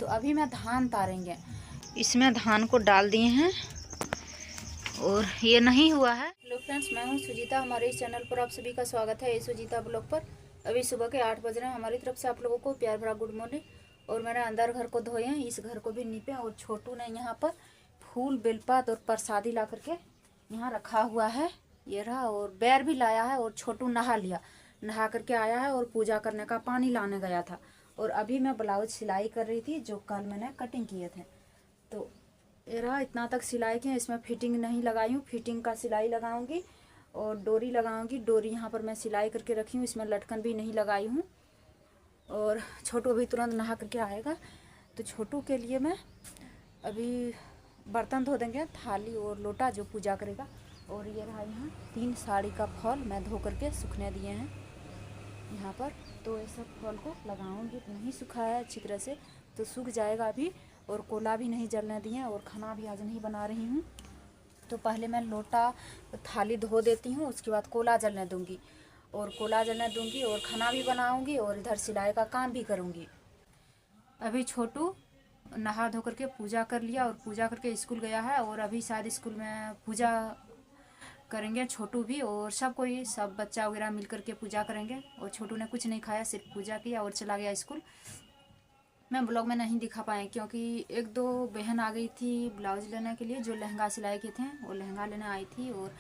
अभी मैं धान तारेंगे, इसमें धान को डाल दिए हैं और ये नहीं हुआ है। हेलो फ्रेंड्स, मैं हूँ सुजीता। हमारे इस चैनल पर आप सभी का स्वागत है, ये सुजीता ब्लॉग पर। अभी सुबह के 8 बज रहे हैं। हमारी तरफ से आप लोगों को प्यार भरा गुड मॉर्निंग। और मैंने अंदर घर को धोए हैं, इस घर को भी नीपे। और छोटू ने यहाँ पर फूल बेलपात और प्रसादी ला करके यहाँ रखा हुआ है, ये रहा। और बैर भी लाया है और छोटू नहा लिया, नहा करके आया है और पूजा करने का पानी लाने गया था। और अभी मैं ब्लाउज सिलाई कर रही थी जो कल मैंने कटिंग किए थे। तो ये रहा, इतना तक सिलाई की। इसमें फिटिंग नहीं लगाई हूँ, फिटिंग का सिलाई लगाऊंगी और डोरी लगाऊंगी। डोरी यहाँ पर मैं सिलाई करके रखी हूँ, इसमें लटकन भी नहीं लगाई हूँ। और छोटू अभी तुरंत नहा करके आएगा, तो छोटू के लिए मैं अभी बर्तन धो देंगे, थाली और लोटा जो पूजा करेगा। और ये रहा, यहाँ 3 साड़ी का फॉल मैं धो करके सूखने दिए हैं यहाँ पर। तो ये सब फॉल को लगाऊंगी, नहीं सुखाया है अच्छी तरह से, तो सूख जाएगा अभी। और कोला भी नहीं जलने दिए और खाना भी आज नहीं बना रही हूँ। तो पहले मैं लोटा थाली धो देती हूँ, उसके बाद कोला जलने दूँगी। और कोला जलने दूँगी और खाना भी बनाऊँगी और इधर सिलाई का काम भी करूँगी। अभी छोटू नहा धो करके पूजा कर लिया और पूजा करके स्कूल गया है। और अभी शायद स्कूल में पूजा करेंगे छोटू भी, और सब कोई, सब बच्चा वगैरह मिल करके पूजा करेंगे। और छोटू ने कुछ नहीं खाया, सिर्फ पूजा किया और चला गया स्कूल। मैं ब्लॉग में नहीं दिखा पाए क्योंकि 1-2 बहन आ गई थी ब्लाउज लेने के लिए, जो लहंगा सिलाई के थे वो लहंगा लेने आई थी। और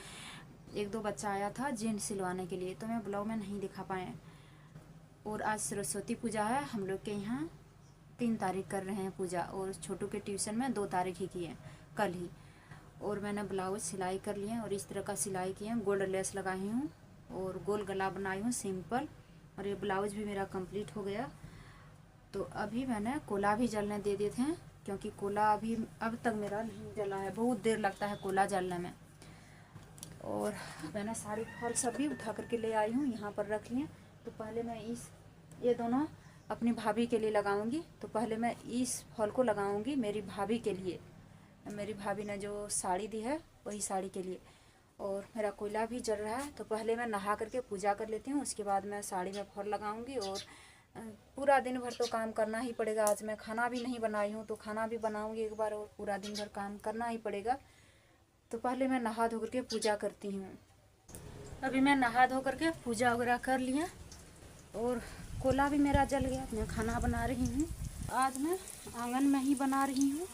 1-2 बच्चा आया था जीन्स सिलवाने के लिए, तो मैं ब्लॉग में नहीं दिखा पाए। और आज सरस्वती पूजा है हम लोग के यहाँ, 3 तारीख कर रहे हैं पूजा। और छोटू के ट्यूशन में 2 तारीख ही किए, कल ही। और मैंने ब्लाउज सिलाई कर लिए और इस तरह का सिलाई किए, गोल्ड लेस लगाई हूँ और गोल गला बनाई हूँ सिंपल। और ये ब्लाउज भी मेरा कंप्लीट हो गया। तो अभी मैंने कोला भी जलने दे दिए थे, क्योंकि कोला अभी अब तक मेरा नहीं जला है, बहुत देर लगता है कोला जलने में। और मैंने सारी फल सब भी उठा करके ले आई हूँ, यहाँ पर रख लिए। तो पहले मैं ये दोनों अपनी भाभी के लिए लगाऊंगी। तो पहले मैं इस फल को लगाऊंगी मेरी भाभी के लिए, मेरी भाभी ने जो साड़ी दी है वही साड़ी के लिए। और मेरा कोयला भी जल रहा है, तो पहले मैं नहा करके पूजा कर लेती हूँ, उसके बाद मैं साड़ी में फल लगाऊंगी। और पूरा दिन भर तो काम करना ही पड़ेगा। आज मैं खाना भी नहीं बनाई हूँ, तो खाना भी बनाऊंगी एक बार, और पूरा दिन भर काम करना ही पड़ेगा। तो पहले मैं नहा धो करके पूजा करती हूँ। अभी मैं नहा धो करके पूजा वगैरह कर लिया और कोला भी मेरा जल गया। मैं खाना बना रही हूँ, आज मैं आंगन में ही बना रही हूँ।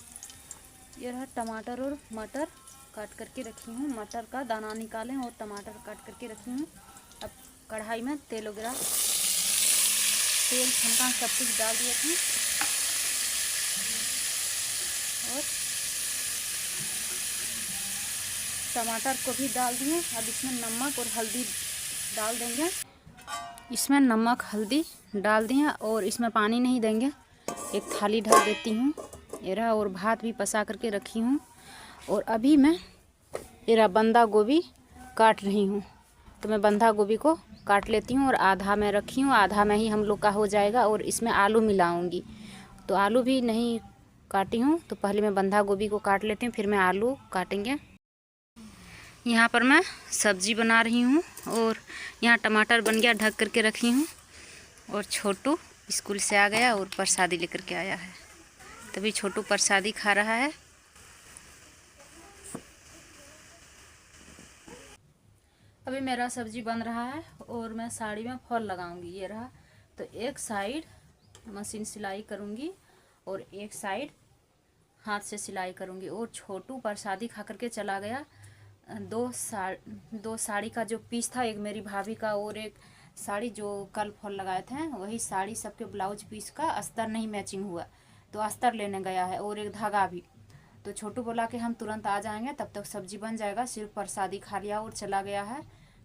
ये रहा, टमाटर और मटर काट करके रखी हूँ, मटर का दाना निकालें और टमाटर काट करके रखी हूँ। अब कढ़ाई में तेल वगैरह, तेल छनका सब कुछ डाल दिए थे। और टमाटर को भी डाल दिए। अब इसमें नमक और हल्दी डाल देंगे, इसमें नमक हल्दी डाल दिए और इसमें पानी नहीं देंगे। एक थाली ढक देती हूँ, ये रहा। और भात भी पसा करके रखी हूँ। और अभी मैं ये रहा बंदा गोभी काट रही हूँ, तो मैं बंधा गोभी को काट लेती हूँ। और आधा मैं रखी हूँ, आधा में ही हम लोग का हो जाएगा। और इसमें आलू मिलाऊंगी, तो आलू भी नहीं काटी हूँ, तो पहले मैं बंधा गोभी को काट लेती हूँ, फिर मैं आलू काटेंगे। यहाँ पर मैं सब्जी बना रही हूँ और यहाँ टमाटर बन गया, ढक करके रखी हूँ। और छोटू स्कूल से आ गया और प्रसादी लेकर के आया है, तभी छोटू प्रसादी खा रहा है। अभी मेरा सब्जी बन रहा है और मैं साड़ी में फॉल लगाऊंगी, ये रहा। तो एक साइड मशीन सिलाई करूंगी और एक साइड हाथ से सिलाई करूंगी। और छोटू प्रसादी खा करके चला गया। 2 साड़ी का जो पीस था, एक मेरी भाभी का और एक साड़ी जो कल फॉल लगाए थे, वही साड़ी सबके ब्लाउज पीस का अस्तर नहीं मैचिंग हुआ, तो अस्तर लेने गया है और एक धागा भी। तो छोटू बोला कि हम तुरंत आ जाएंगे, तब तक सब्जी बन जाएगा। सिर्फ प्रसादी खा लिया और चला गया है,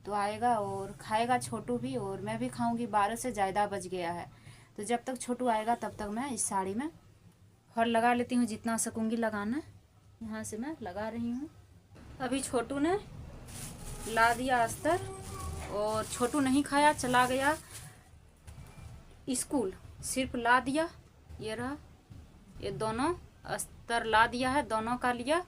तो आएगा और खाएगा छोटू भी और मैं भी खाऊंगी। 12 से ज़्यादा बज गया है, तो जब तक छोटू आएगा तब तक मैं इस साड़ी में फॉल लगा लेती हूँ, जितना सकूँगी लगाना। यहाँ से मैं लगा रही हूँ। अभी छोटू ने ला दिया अस्तर और छोटू नहीं खाया, चला गया स्कूल, सिर्फ ला दिया। ये रहा, ये दोनों अस्तर ला दिया है, दोनों का लिया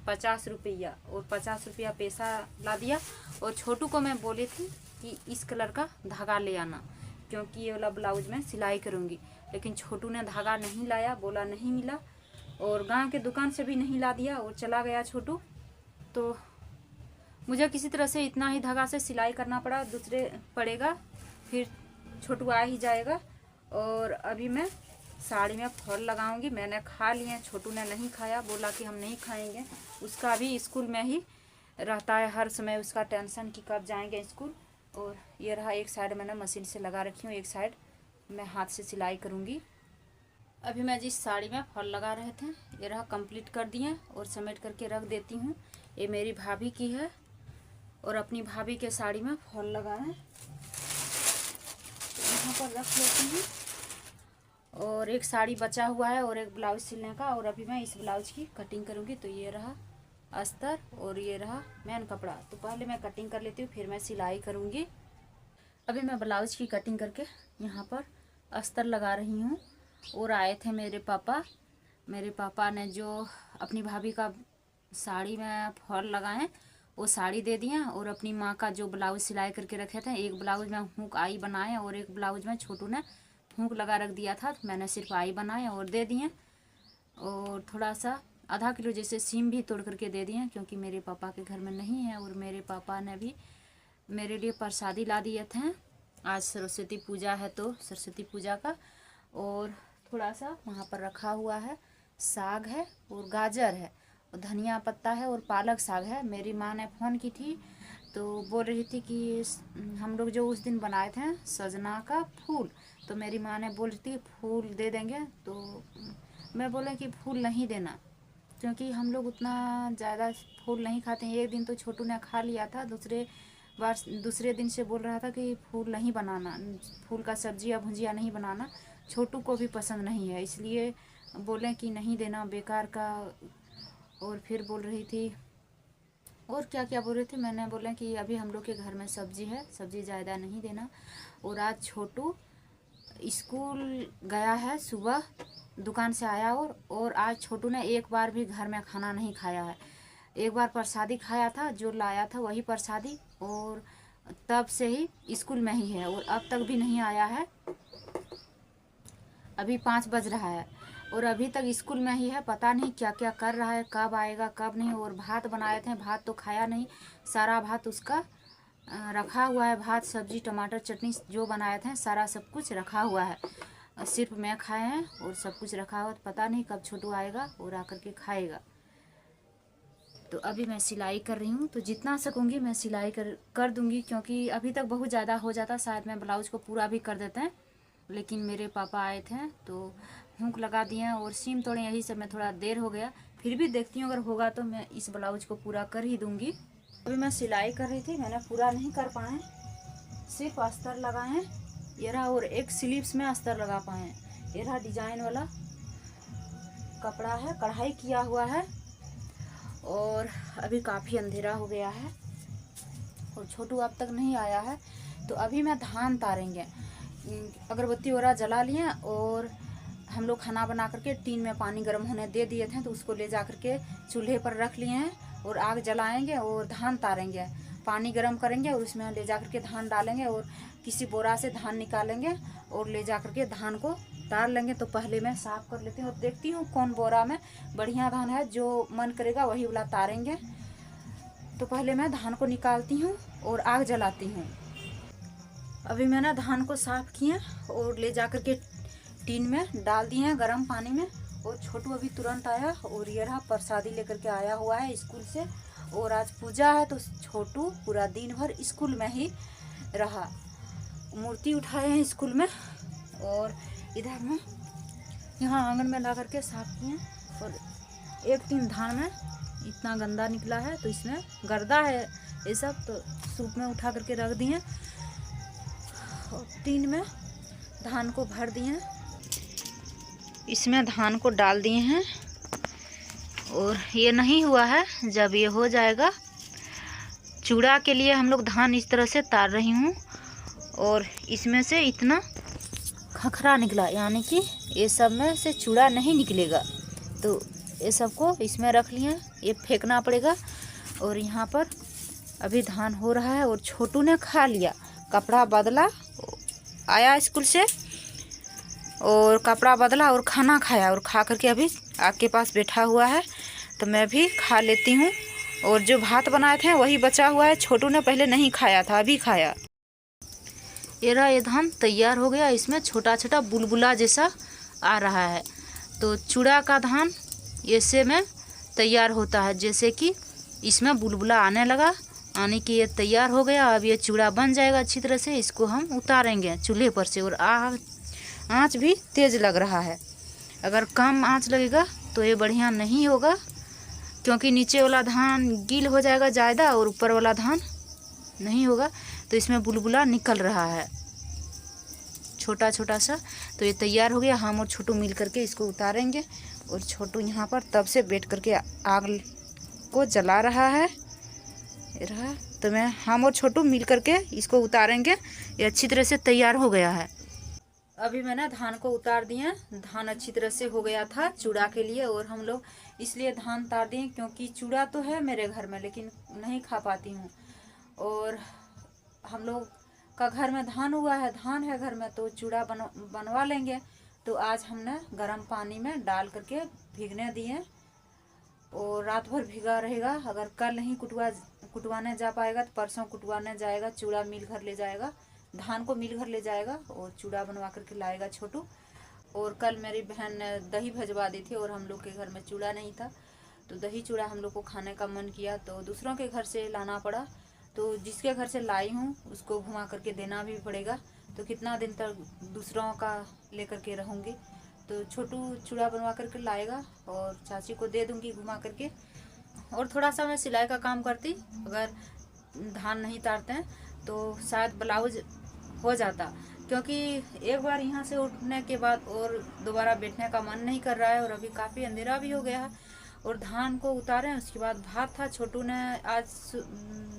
50 रुपया और 50 रुपया पैसा ला दिया। और छोटू को मैं बोली थी कि इस कलर का धागा ले आना, क्योंकि ये वाला ब्लाउज में सिलाई करूँगी, लेकिन छोटू ने धागा नहीं लाया, बोला नहीं मिला, और गांव के दुकान से भी नहीं ला दिया और चला गया छोटू। तो मुझे किसी तरह से इतना ही धागा से सिलाई करना पड़ेगा, फिर छोटू आ ही जाएगा। और अभी मैं साड़ी में फॉल लगाऊंगी। मैंने खा लिए, छोटू ने नहीं खाया, बोला कि हम नहीं खाएंगे। उसका भी स्कूल में ही रहता है हर समय, उसका टेंशन कि कब जाएंगे स्कूल। और ये रहा, एक साइड मैंने मशीन से लगा रखी हूँ, एक साइड मैं हाथ से सिलाई करूँगी। अभी मैं जिस साड़ी में फॉल लगा रहे थे, ये रहा कंप्लीट कर दिए और समेट करके रख देती हूँ। ये मेरी भाभी की है और अपनी भाभी के साड़ी में फॉल लगाए यहाँ पर रख लेती हूँ। और एक साड़ी बचा हुआ है और एक ब्लाउज सिलने का, और अभी मैं इस ब्लाउज की कटिंग करूँगी। तो ये रहा अस्तर और ये रहा मेन कपड़ा। तो पहले मैं कटिंग कर लेती हूँ, फिर मैं सिलाई करूँगी। अभी मैं ब्लाउज की कटिंग करके यहाँ पर अस्तर लगा रही हूँ। और आए थे मेरे पापा ने जो अपनी भाभी का साड़ी में फॉल लगाए वो साड़ी दे दिए, और अपनी माँ का जो ब्लाउज सिलाई करके रखे थे, एक ब्लाउज में हुक आई बनाए और एक ब्लाउज में छोटू ने हुक लगा रख दिया था। तो मैंने सिर्फ आई बनाए और दे दिए। और थोड़ा सा आधा किलो जैसे सीम भी तोड़ करके दे दिए, क्योंकि मेरे पापा के घर में नहीं है। और मेरे पापा ने भी मेरे लिए प्रसादी ला दिए थे। आज सरस्वती पूजा है तो सरस्वती पूजा का। और थोड़ा सा वहाँ पर रखा हुआ है, साग है और गाजर है और धनिया पत्ता है और पालक साग है। मेरी माँ ने फ़ोन की थी तो बोल रही थी कि हम लोग जो उस दिन बनाए थे सजना का फूल, तो मेरी माँ ने बोल रही थी फूल दे देंगे। तो मैं बोला कि फूल नहीं देना, क्योंकि हम लोग उतना ज़्यादा फूल नहीं खाते हैं। एक दिन तो छोटू ने खा लिया था, दूसरे दिन से बोल रहा था कि फूल नहीं बनाना, फूल का सब्जी या भुजिया नहीं बनाना, छोटू को भी पसंद नहीं है, इसलिए बोले कि नहीं देना बेकार का। और फिर बोल रही थी और क्या क्या बोल रही थी, मैंने बोला कि अभी हम लोग के घर में सब्जी है, सब्जी ज़्यादा नहीं देना। और आज छोटू स्कूल गया है, सुबह दुकान से आया और आज छोटू ने एक बार भी घर में खाना नहीं खाया है। एक बार प्रसादी खाया था, जो लाया था वही प्रसादी, और तब से ही स्कूल में ही है और अब तक भी नहीं आया है। अभी 5 बज रहा है और अभी तक स्कूल में ही है। पता नहीं क्या क्या कर रहा है, कब आएगा कब नहीं। और भात बनाए थे, भात तो खाया नहीं, सारा भात उसका रखा हुआ है। भात सब्जी टमाटर चटनी जो बनाए थे सारा सब कुछ रखा हुआ है, सिर्फ मैं खाए हैं और सब कुछ रखा हुआ। पता नहीं कब छोटू आएगा और आकर के खाएगा। तो अभी मैं सिलाई कर रही हूँ, तो जितना सकूँगी मैं सिलाई कर दूँगी, क्योंकि अभी तक बहुत ज़्यादा हो जाता, शायद मैं ब्लाउज को पूरा भी कर देते हैं। लेकिन मेरे पापा आए थे तो हुक लगा दिए और सीम तोड़े, यही सब में थोड़ा देर हो गया। फिर भी देखती हूँ, अगर होगा तो मैं इस ब्लाउज को पूरा कर ही दूँगी। अभी मैं सिलाई कर रही थी, मैंने पूरा नहीं कर पाए, सिर्फ अस्तर लगाए ये रहा, और एक स्लीव्स में अस्तर लगा पाए। ये रहा डिजाइन वाला कपड़ा है, कढ़ाई किया हुआ है। और अभी काफ़ी अंधेरा हो गया है और छोटू अब तक नहीं आया है। तो अभी मैं धान तारेंगे, अगरबत्ती वगैरह जला लिए और हम लोग खाना बना करके टीन में पानी गर्म होने दे दिए थे, तो उसको ले जा करके चूल्हे पर रख लिए हैं और आग जलाएंगे और धान तारेंगे। पानी गर्म करेंगे और उसमें ले जा करके धान डालेंगे और किसी बोरा से धान निकालेंगे और ले जा करके धान को तार लेंगे। तो पहले मैं साफ़ कर लेती हूँ और देखती हूँ कौन बोरा में बढ़िया धान है, जो मन करेगा वही वाला तारेंगे। तो पहले मैं धान को निकालती हूँ और आग जलाती हूँ। अभी मैंने धान को साफ़ किया और ले जा करके टीन में डाल दिए हैं गर्म पानी में। और छोटू अभी तुरंत आया और ये रहा प्रसादी लेकर के आया हुआ है स्कूल से। और आज पूजा है तो छोटू पूरा दिन भर स्कूल में ही रहा। मूर्ति उठाए हैं स्कूल में और इधर में यहाँ आंगन में ला करके साफ किए। और एक टीन धान में इतना गंदा निकला है, तो इसमें गर्दा है ये सब, तो सूप में उठा करके रख दिए और टीन में धान को भर दिए, इसमें धान को डाल दिए हैं। और ये नहीं हुआ है, जब ये हो जाएगा चूड़ा के लिए हम लोग धान इस तरह से तार रही हूँ। और इसमें से इतना खखरा निकला, यानी कि ये सब में से चूड़ा नहीं निकलेगा, तो ये सब को इसमें रख लिए, ये फेंकना पड़ेगा। और यहाँ पर अभी धान हो रहा है और छोटू ने खा लिया, कपड़ा बदला, आया स्कूल से और कपड़ा बदला और खाना खाया, और खा करके अभी आपके पास बैठा हुआ है। तो मैं भी खा लेती हूँ। और जो भात बनाए थे वही बचा हुआ है, छोटू ने पहले नहीं खाया था, अभी खाया। ये रहा, ये धान तैयार हो गया। इसमें छोटा छोटा बुलबुला जैसा आ रहा है। तो चूड़ा का धान ऐसे में तैयार होता है, जैसे कि इसमें बुलबुला आने लगा, आने की ये तैयार हो गया। अब ये चूड़ा बन जाएगा अच्छी तरह से। इसको हम उतारेंगे चूल्हे पर से। और आँच भी तेज़ लग रहा है। अगर कम आँच लगेगा तो ये बढ़िया नहीं होगा, क्योंकि नीचे वाला धान गील हो जाएगा ज़्यादा और ऊपर वाला धान नहीं होगा। तो इसमें बुलबुला निकल रहा है छोटा छोटा सा। तो ये तैयार हो गया। हम और छोटू मिल करके इसको उतारेंगे। और छोटू यहाँ पर तब से बैठ करके आग को जला रहा है। रहा, तो हम और छोटू मिल करके इसको उतारेंगे। ये अच्छी तरह से तैयार हो गया है। अभी मैंने धान को उतार दिए। धान अच्छी तरह से हो गया था चूड़ा के लिए। और हम लोग इसलिए धान उतार दिए क्योंकि चूड़ा तो है मेरे घर में, लेकिन नहीं खा पाती हूँ। और हम लोग का घर में धान हुआ है, धान है घर में, तो चूड़ा बनवा लेंगे। तो आज हमने गर्म पानी में डाल करके भीगने दिए। और रात भर भीगा रहेगा। अगर कल नहीं कुटवाने जा पाएगा तो परसों कुटवाने जाएगा। चूड़ा मिल घर ले जाएगा, धान को मिल घर ले जाएगा और चूड़ा बनवा करके लाएगा छोटू। और कल मेरी बहन ने दही भजवा दी थी और हम लोग के घर में चूड़ा नहीं था, तो दही चूड़ा हम लोग को खाने का मन किया, तो दूसरों के घर से लाना पड़ा। तो जिसके घर से लाई हूँ उसको घुमा करके देना भी पड़ेगा। तो कितना दिन तक दूसरों का लेकर के रहूँगी। तो छोटू चूड़ा बनवा करके लाएगा और चाची को दे दूँगी घुमा करके। और थोड़ा सा मैं सिलाई का काम करती। अगर धान नहीं तारते हैं तो शायद ब्लाउज हो जाता, क्योंकि एक बार यहाँ से उठने के बाद और दोबारा बैठने का मन नहीं कर रहा है। और अभी काफ़ी अंधेरा भी हो गया है। और धान को उतारे, उसके बाद भात था। छोटू ने आज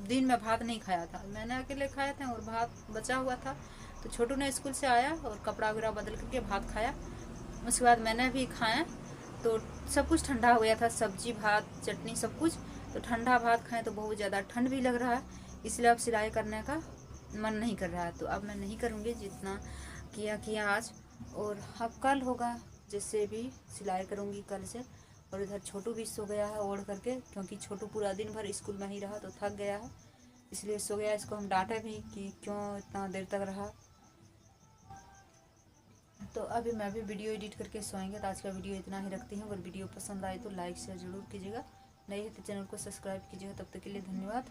दिन में भात नहीं खाया था, मैंने अकेले खाए थे और भात बचा हुआ था। तो छोटू ने स्कूल से आया और कपड़ा वगैरह बदल करके भात खाया। उसके बाद मैंने भी खाया। तो सब कुछ ठंडा हो गया था, सब्जी भात चटनी सब कुछ। तो ठंडा भात खाएं तो बहुत ज़्यादा ठंड भी लग रहा है, इसलिए अब सिलाई करने का मन नहीं कर रहा है। तो अब मैं नहीं करूँगी, जितना किया आज। और अब कल होगा, जैसे भी सिलाई करूँगी कल से। और इधर छोटू भी सो गया है ओढ़ करके, क्योंकि छोटू पूरा दिन भर स्कूल में ही रहा तो थक गया है, इसलिए सो गया। इसको हम डांटे भी कि क्यों इतना देर तक रहा। तो अभी मैं भी वीडियो एडिट करके सोएंगे। तो आज का वीडियो इतना ही रखती हूँ। अगर वीडियो पसंद आए तो लाइक शेयर जरूर कीजिएगा। नए है तो चैनल को सब्सक्राइब कीजिएगा। तब तक के लिए धन्यवाद।